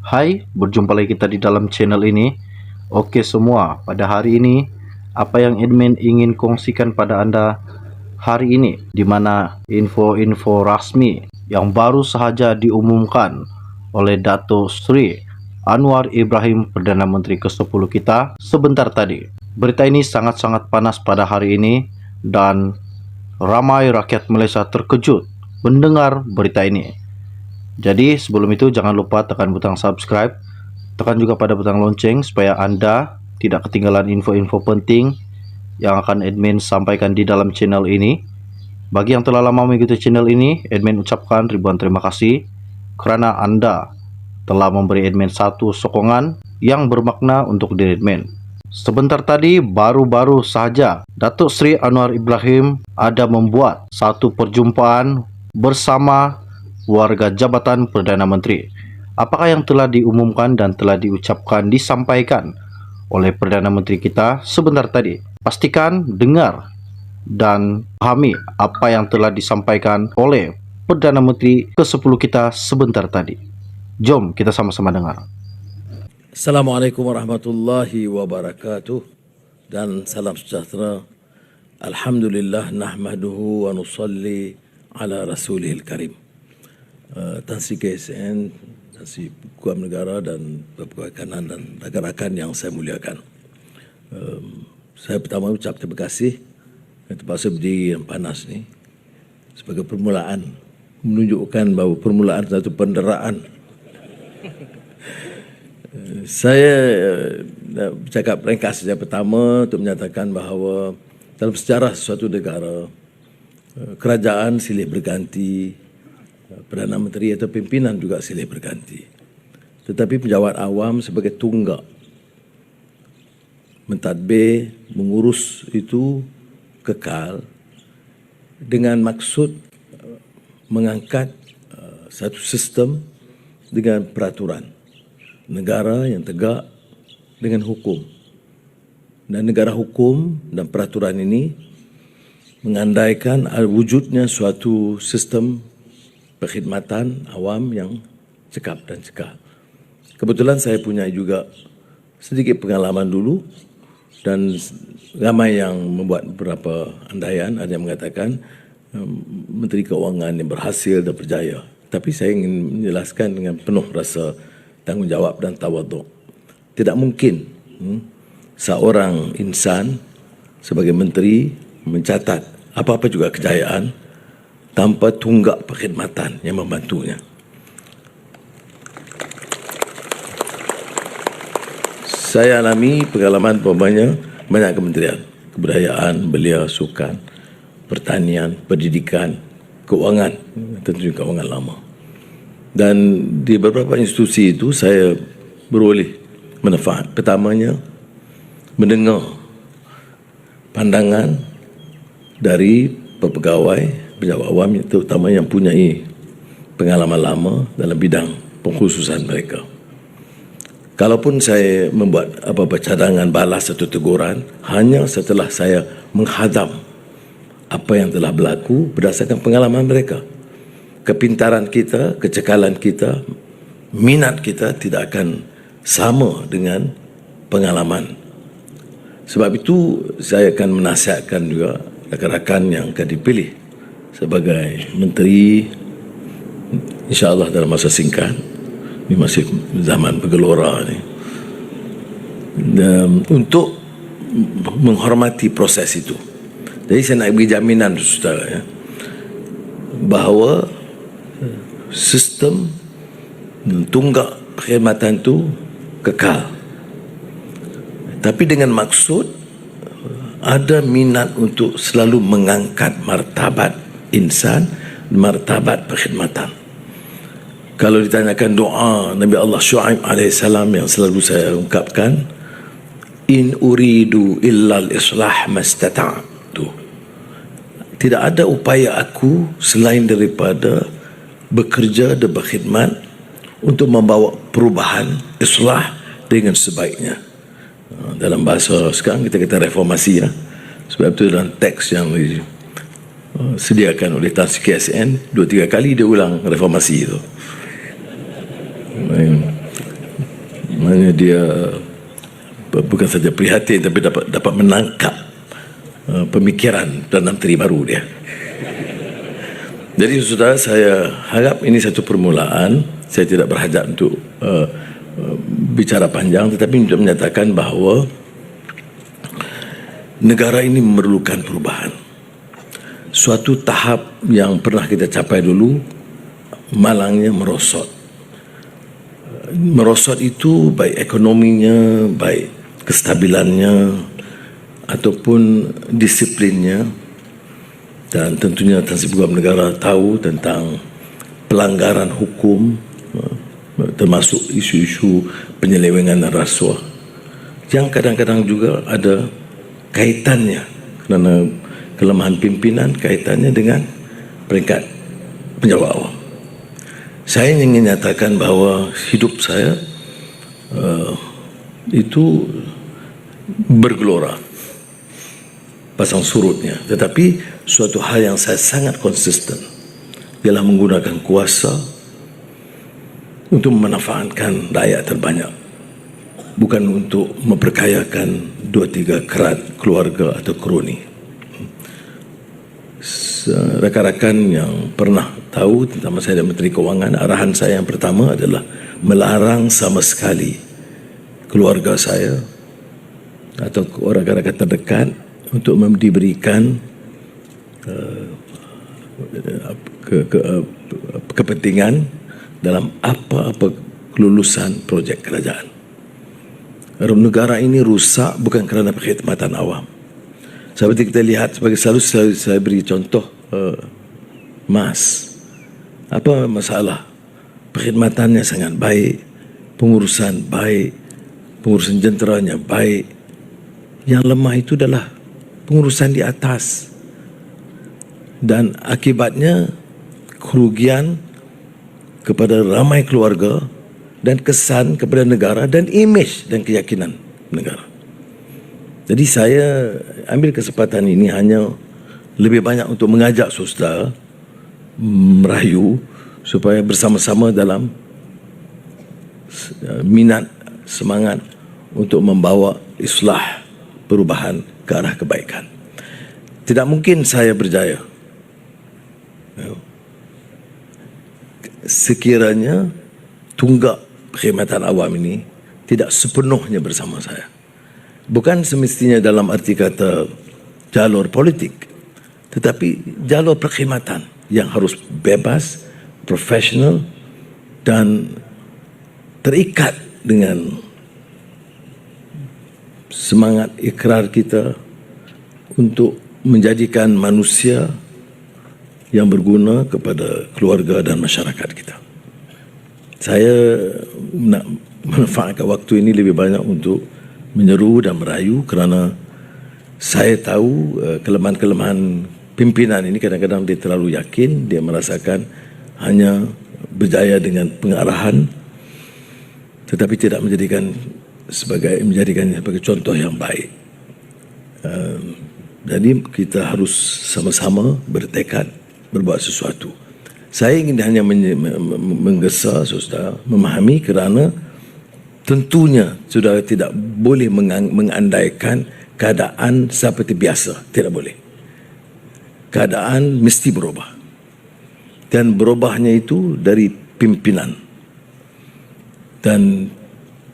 Hai, berjumpa lagi kita di dalam channel ini. Oke semua, pada hari ini apa yang admin ingin kongsikan pada anda hari ini, di mana info-info rasmi yang baru sahaja diumumkan oleh Dato' Sri Anwar Ibrahim, Perdana Menteri ke-10 kita sebentar tadi. Berita ini sangat-sangat panas pada hari ini dan ramai rakyat Malaysia terkejut mendengar berita ini. Jadi sebelum itu jangan lupa tekan butang subscribe, tekan juga pada butang lonceng supaya anda tidak ketinggalan info-info penting yang akan admin sampaikan di dalam channel ini. Bagi yang telah lama mengikuti channel ini, admin ucapkan ribuan terima kasih kerana anda telah memberi admin satu sokongan yang bermakna untuk diri admin. Sebentar tadi, baru-baru sahaja Datuk Seri Anwar Ibrahim ada membuat satu perjumpaan bersama warga Jabatan Perdana Menteri. Apakah yang telah diumumkan dan telah diucapkan, disampaikan oleh Perdana Menteri kita sebentar tadi? Pastikan dengar dan pahami apa yang telah disampaikan oleh Perdana Menteri ke-10 kita sebentar tadi. Jom kita sama-sama dengar. Assalamualaikum warahmatullahi wabarakatuh dan salam sejahtera. Alhamdulillah nahmaduhu wa nusalli ala rasulihil karim. Tan Sri KSN, Tan Sri Kuam Negara dan Pegawai Kanan dan rakan-rakan yang saya muliakan. Saya pertama ucap terima kasih terpaksa berdiri yang panas ni sebagai permulaan, menunjukkan bahawa permulaan satu penderaan. Saya bercakap ringkas saja pertama untuk menyatakan bahawa dalam sejarah suatu negara, kerajaan silih berganti, Perdana Menteri atau pimpinan juga silih berganti. Tetapi pejabat awam sebagai tunggak mentadbir, mengurus itu kekal dengan maksud mengangkat satu sistem dengan peraturan. Negara yang tegak dengan hukum. Dan negara hukum dan peraturan ini mengandaikan wujudnya suatu sistem perkhidmatan awam yang cekap dan cekal. Kebetulan saya punya juga sedikit pengalaman dulu dan ramai yang membuat beberapa andaian. Ada yang mengatakan Menteri Keuangan yang berhasil dan berjaya. Tapi saya ingin menjelaskan dengan penuh rasa tanggungjawab dan tawaduk. Tidak mungkin seorang insan sebagai menteri mencatat apa-apa juga kejayaan tanpa tunggak perkhidmatan yang membantunya. Saya alami pengalaman banyak kementerian. Kebudayaan, belia, sukan, pertanian, pendidikan, keuangan, tentu keuangan lama. Dan di beberapa institusi itu saya beroleh manfaat. Pertamanya, mendengar pandangan dari pegawai pejabat awam, terutama yang mempunyai pengalaman lama dalam bidang pengkhususan mereka. Kalaupun saya membuat apa-apa cadangan, balas atau teguran, hanya setelah saya menghadam apa yang telah berlaku berdasarkan pengalaman mereka. Kepintaran kita, kecekalan kita, minat kita tidak akan sama dengan pengalaman. Sebab itu saya akan menasihatkan juga rakan-rakan yang akan dipilih sebagai menteri, insya-Allah dalam masa singkat, ini masih zaman bergelora ni, untuk menghormati proses itu. Jadi saya nak beri jaminan saudara ya, bahawa sistem tunggak perkhidmatan itu kekal. Tapi dengan maksud ada minat untuk selalu mengangkat martabat insan, martabat perkhidmatan. Kalau ditanyakan doa Nabi Allah Syuaib AS yang selalu saya ungkapkan, in uridu illal islah mastata'tu. Tidak ada upaya aku selain daripada bekerja dan berkhidmat untuk membawa perubahan, islah dengan sebaiknya. Dalam bahasa sekarang kita kata reformasi ya. Sebab itu dalam teks yang disediakan oleh Tan Sri KSN 2-3 kali dia ulang reformasi itu. Maknanya dia bukan saja prihatin tapi dapat menangkap pemikiran dan menteri baru dia. Jadi saudara, saya harap ini satu permulaan. Saya tidak berhajat untuk bicara panjang, tetapi untuk menyatakan bahawa negara ini memerlukan perubahan. Suatu tahap yang pernah kita capai dulu, malangnya merosot. Merosot itu baik ekonominya, baik kestabilannya, ataupun disiplinnya. Dan tentunya Tan Sri Peguam Negara tahu tentang pelanggaran hukum, termasuk isu-isu penyelewengan dan rasuah, yang kadang-kadang juga ada kaitannya, kerana kelemahan pimpinan kaitannya dengan peringkat penjawat awam. Saya ingin nyatakan bahawa hidup saya itu bergelora pasang surutnya, tetapi suatu hal yang saya sangat konsisten ialah menggunakan kuasa untuk memanfaatkan rakyat terbanyak, bukan untuk memperkayakan 2-3 kerat keluarga atau kroni. Rakan-rakan yang pernah tahu tentang saya dan Menteri Kewangan, arahan saya yang pertama adalah melarang sama sekali keluarga saya atau rakan-rakan terdekat untuk diberikan kepentingan dalam apa-apa kelulusan projek kerajaan. Negara ini rusak bukan kerana perkhidmatan awam. Seperti kita lihat, selalu saya beri contoh MAS. Apa masalah? Perkhidmatannya sangat baik, pengurusan baik, pengurusan jenteranya baik. Yang lemah itu adalah pengurusan di atas. Dan akibatnya kerugian kepada ramai keluarga dan kesan kepada negara dan imej dan keyakinan negara. Jadi saya ambil kesempatan ini hanya lebih banyak untuk mengajak saudara, merayu supaya bersama-sama dalam minat, semangat untuk membawa islah, perubahan ke arah kebaikan. Tidak mungkin saya berjaya sekiranya tunggak perkhidmatan awam ini tidak sepenuhnya bersama saya. Bukan semestinya dalam arti kata jalur politik, tetapi jalur perkhidmatan yang harus bebas, profesional dan terikat dengan semangat ikrar kita untuk menjadikan manusia yang berguna kepada keluarga dan masyarakat kita. Saya nak manfaatkan waktu ini lebih banyak untuk menyeru dan merayu kerana saya tahu kelemahan-kelemahan pimpinan ini kadang-kadang dia terlalu yakin, dia merasakan hanya berjaya dengan pengarahan tetapi tidak menjadikannya sebagai contoh yang baik. Jadi kita harus sama-sama bertekad berbuat sesuatu. Saya ingin hanya menggesa saudara memahami kerana tentunya saudara tidak boleh mengandaikan keadaan seperti biasa. Tidak boleh. Keadaan mesti berubah. Dan berubahnya itu dari pimpinan. Dan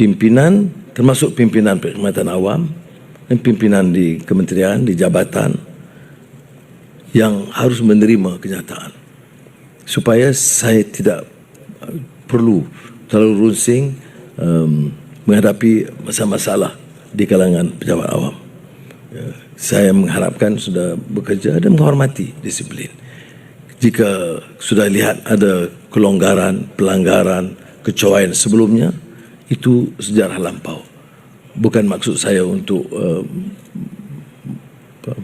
pimpinan termasuk pimpinan perkhidmatan awam dan pimpinan di kementerian, di jabatan yang harus menerima kenyataan. Supaya saya tidak perlu terlalu runsing menghadapi masalah-masalah di kalangan pejabat awam. Saya mengharapkan sudah bekerja dan menghormati disiplin. Jika sudah lihat ada kelonggaran, pelanggaran, kecoaian sebelumnya, itu sejarah lampau. Bukan maksud saya untuk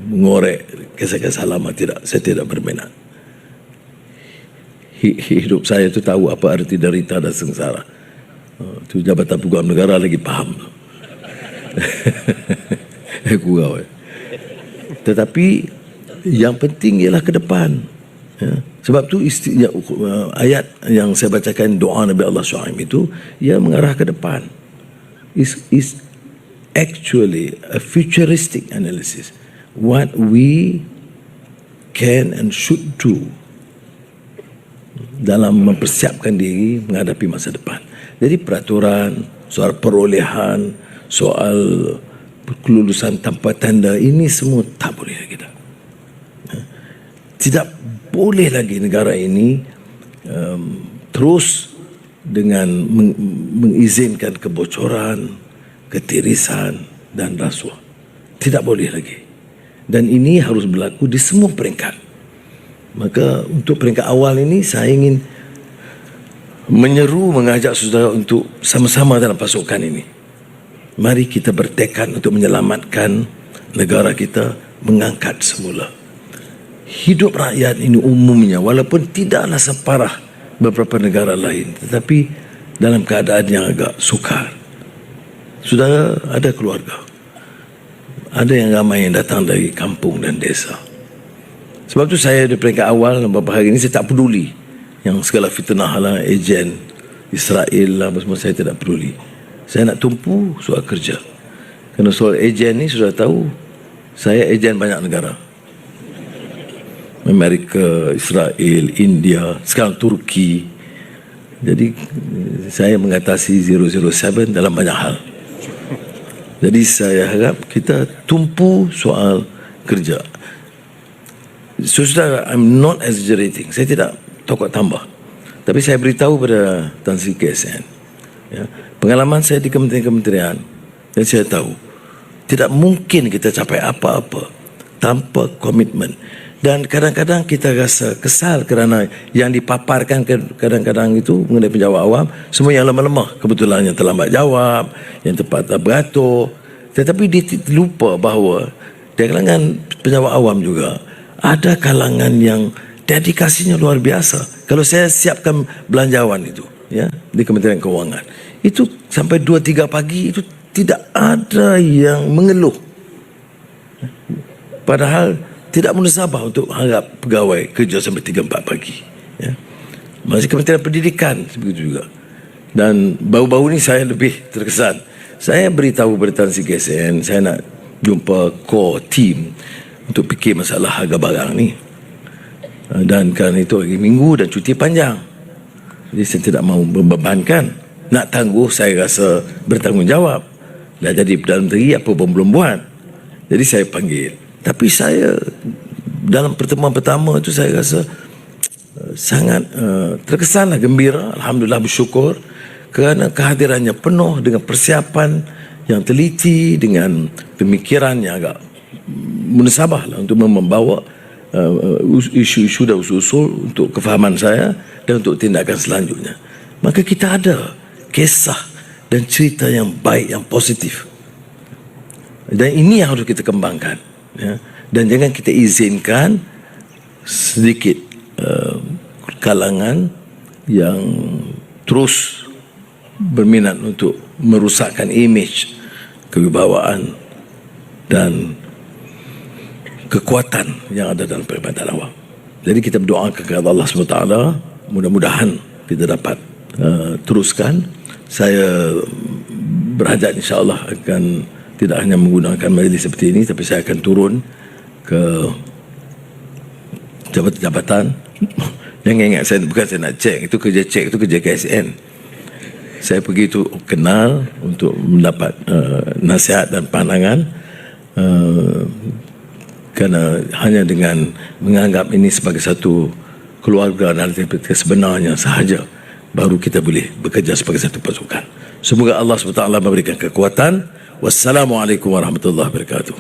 mengorek kisah-kisah lama, tidak. Saya tidak berminat. Hidup saya itu tahu apa arti derita dan sengsara. Itu Jabatan Peguam Negara lagi faham. Tetapi yang penting ialah ke depan. Ya. Sebab tu ayat yang saya bacakan doa Nabi Allah SAW itu ia mengarah ke depan. is actually a futuristic analysis. What we can and should do dalam mempersiapkan diri menghadapi masa depan. Jadi peraturan, soal perolehan, soal kelulusan tanpa tanda, ini semua tak boleh lagi dah. Tidak boleh lagi negara ini terus dengan mengizinkan kebocoran, ketirisan dan rasuah. Tidak boleh lagi. Dan ini harus berlaku di semua peringkat. Maka untuk peringkat awal ini saya ingin mengajak saudara untuk sama-sama dalam pasukan ini. Mari kita bertekad untuk menyelamatkan negara kita, mengangkat semula. Hidup rakyat ini umumnya, walaupun tidaklah separah beberapa negara lain, tetapi dalam keadaan yang agak sukar. Saudara ada keluarga, ada yang ramai yang datang dari kampung dan desa. Sebab tu saya di peringkat awal beberapa hari ini saya tak peduli yang segala fitnah lah, ejen Israel lah, semua saya tidak peduli. Saya nak tumpu soal kerja. Kerana soal ejen ni sudah tahu, saya ejen banyak negara. Amerika, Israel, India, sekarang Turki. Jadi saya mengatasi 007 dalam banyak hal. Jadi saya harap kita tumpu soal kerja. So, saudara, I'm not exaggerating. Saya tidak tokok tambah. Tapi saya beritahu pada Tan Sri KSN, ya, pengalaman saya di kementerian-kementerian, dan saya tahu tidak mungkin kita capai apa-apa tanpa komitmen. Dan kadang-kadang kita rasa kesal kerana yang dipaparkan kadang-kadang itu mengenai penjawab awam, semua yang lemah-lemah. Kebetulan yang terlambat jawab, yang tepat tak beratur. Tetapi dia lupa bahawa di kalangan penjawab awam juga ada kalangan yang dedikasinya luar biasa. Kalau saya siapkan belanjawan itu, ya, di Kementerian Kewangan, itu sampai 2-3 pagi itu tidak ada yang mengeluh. Padahal tidak munasabah untuk harap pegawai kerja sampai 3-4 pagi, ya. Masih Kementerian Pendidikan begitu juga. Dan baru-baru ni saya lebih terkesan. Saya beritahu pada Tan Sri KSN, saya nak jumpa core team untuk fikir masalah harga barang ni. Dan kerana itu hari Minggu dan cuti panjang, jadi saya tidak mahu membebankan. Nak tangguh saya rasa bertanggungjawab. Dah jadi Perdana Menteri apa pun belum buat. Jadi saya panggil. Tapi saya dalam pertemuan pertama itu saya rasa sangat terkesan, gembira, alhamdulillah, bersyukur kerana kehadirannya penuh dengan persiapan yang teliti, dengan pemikiran yang agak munasabah lah untuk membawa isu-isu dan usul-usul untuk kefahaman saya dan untuk tindakan selanjutnya. Maka kita ada kisah dan cerita yang baik, yang positif, dan ini yang harus kita kembangkan, ya. Dan jangan kita izinkan sedikit kalangan yang terus berminat untuk merusakkan imej, kewibawaan dan kekuatan yang ada dalam peribadatan awam. Jadi kita berdoa kepada Allah SWT, mudah-mudahan kita dapat teruskan. Saya berhajat insya-Allah akan tidak hanya menggunakan majlis seperti ini, tapi saya akan turun ke jabatan-jabatan. Jangan ingat, saya nak cek, itu kerja KSN. Saya pergi itu kenal untuk mendapat nasihat dan pandangan, kerana hanya dengan menganggap ini sebagai satu keluarga dan aktivitas sebenarnya sahaja baru kita boleh bekerja sebagai satu pasukan. Semoga Allah SWT memberikan kekuatan. Wassalamualaikum warahmatullahi wabarakatuh.